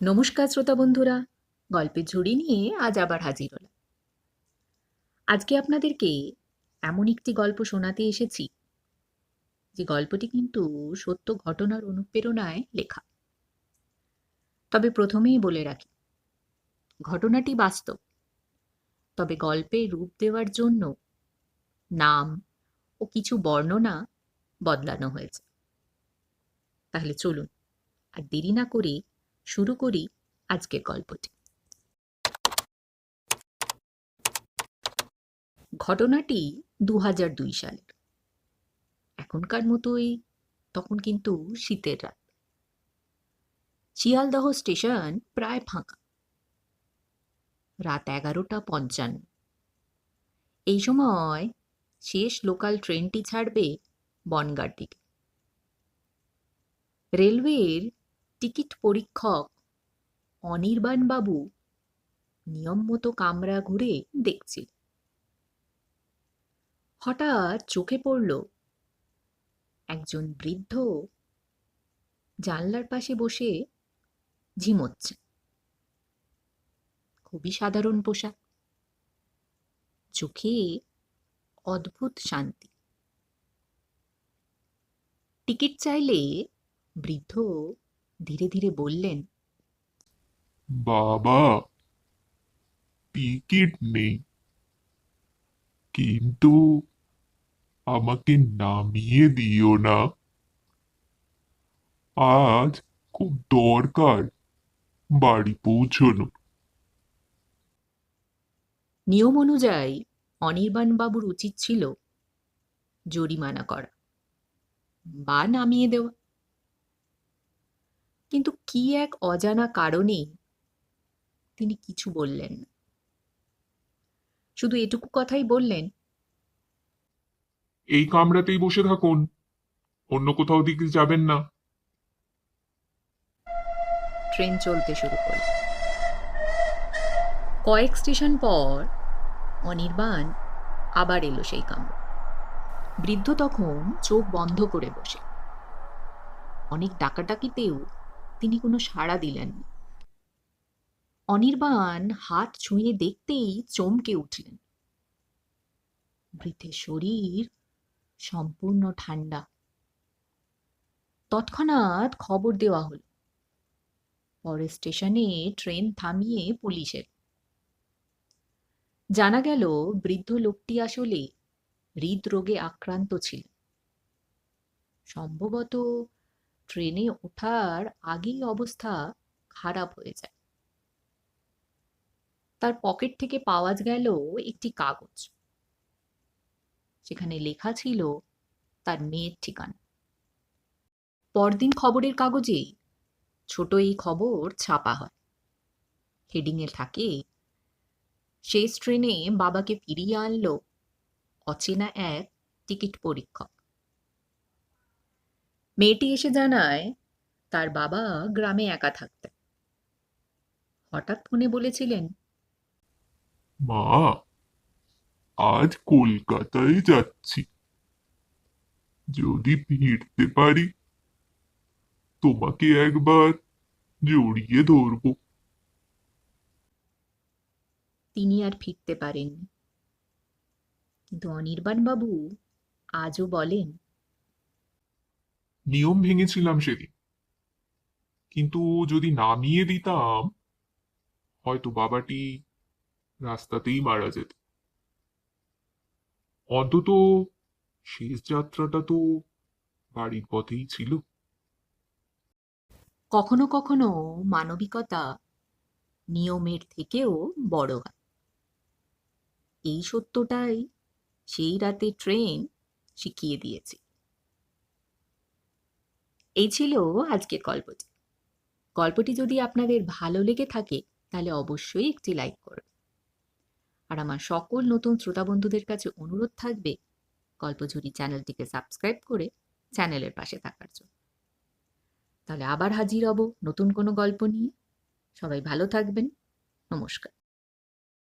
নমস্কার শ্রোতা বন্ধুরা, গল্পের ঝুড়ি নিয়ে আজ আবার হাজির হলাম। আজকে আপনাদেরকে এমন একটি গল্প শোনাতে এসেছি যে গল্পটি কিন্তু সত্য ঘটনার অনুপ্রেরণায় লেখা। তবে প্রথমেই বলে রাখি, ঘটনাটি বাস্তব, তবে গল্পে রূপ দেওয়ার জন্য নাম ও কিছু বর্ণনা বদলানো হয়েছে। তাহলে চলুন আর দেরি না করে শুরু করি আজকের গল্পটি। ঘটনাটি ২০০২ সালের। এখনকার মতোই তখন কিন্তু শীতের রাত। শিয়ালদহ স্টেশন প্রায় ফাঁকা। রাত ১১:৫৫। এই সময় শেষ লোকাল ট্রেনটি ছাড়বে বনগাঁর দিকে। রেলওয়ের টিকিট পরীক্ষক অনির্বাণ বাবু নিয়ম মতো কামরা ঘুরে দেখছিল। হঠাৎ চোখে পড়ল একজন বৃদ্ধ জানলার পাশে বসে ঝিমোচ্ছে। খুবই সাধারণ পোশাক, চোখে অদ্ভুত শান্তি। টিকিট চাইলে বৃদ্ধ ধীরে ধীরে বললেন, বাবা, টিকিট নেই, কিন্তু আমাকে নামিয়ে দিও না। আজ খুব দরকার বাড়ি পৌঁছানো। নিয়ম অনুযায়ী অনির্বাণবাবুর উচিত ছিল জরিমানা করা বা নামিয়ে দেওয়া, কিন্তু কি এক অজানা কারণে তিনি কিছু বললেন না। শুধু এটুকু কথাই বললেন, এই কামরাতেই বসে থাকুন, অন্য কোথাও দিকে যাবেন না। ট্রেন চলতে শুরু করল। কয়েক স্টেশন পর অনির্বাণ আবার এলো সেই কামরা। বৃদ্ধ তখন চোখ বন্ধ করে বসে। অনেক ডাকাডাকিতেও তিনি কোনো সাড়া দিলেন না। অনির্বাণ হাত ছুঁয়ে দেখতেই চমকে উঠলেন। বৃদ্ধের শরীর সম্পূর্ণ ঠান্ডা। তৎক্ষণাৎ খবর দেওয়া হলো। পরের স্টেশনে ট্রেন থামিয়ে পুলিশের। জানা গেল বৃদ্ধ লোকটি আসলে হৃদরোগে আক্রান্ত ছিল। সম্ভবত ট্রেনে ওঠার আগেই অবস্থা খারাপ হয়ে যায়। তার পকেট থেকে পাওয়া গেল একটি কাগজ। সেখানে লেখা ছিল তার মেয়ের ঠিকানা। পরদিন খবরের কাগজে ছোট এই খবর ছাপা হয়। হেডিংয়ে থাকে, শেষ ট্রেনে বাবাকে ফিরিয়ে আনলো অচেনা এক টিকিট পরীক্ষক। মেয়েটি এসে জানায় তার বাবা গ্রামে একা থাকতেন। হঠাৎ ফোনে বলেছিলেন, মা, আজ কলকাতায় যাচ্ছি, যদি ফিরতে পারি তোমাকে একবার জড়িয়ে ধরবো। তিনি আর ফিরতে পারেননি। কিন্তু অনির্বাণবাবু আজও বলেন, নিয়ম ভেঙেছিলাম সেদিন, কিন্তু যদি নামিয়ে দিতাম হয়তো বাবাটি রাস্তাতেই মারা যেত। অন্তত শেষ যাত্রাটা তো বাড়ির পথেই ছিল। কখনো কখনো মানবিকতা নিয়মের থেকেও বড় হয়। এই সত্যটাই সেই রাতে ট্রেন শিখিয়ে দিয়েছে। এই ছিল আজকের গল্পটি। গল্পটি যদি আপনাদের ভালো লেগে থাকে তাহলে অবশ্যই একটি লাইক করুন। আর আমার সকল নতুন শ্রোতা বন্ধুদের কাছে অনুরোধ থাকবে গল্পঝুরি চ্যানেলটিকে সাবস্ক্রাইব করে চ্যানেলের পাশে থাকার জন্য। তাহলে আবার হাজির হব নতুন কোনো গল্প নিয়ে। সবাই ভালো থাকবেন। নমস্কার।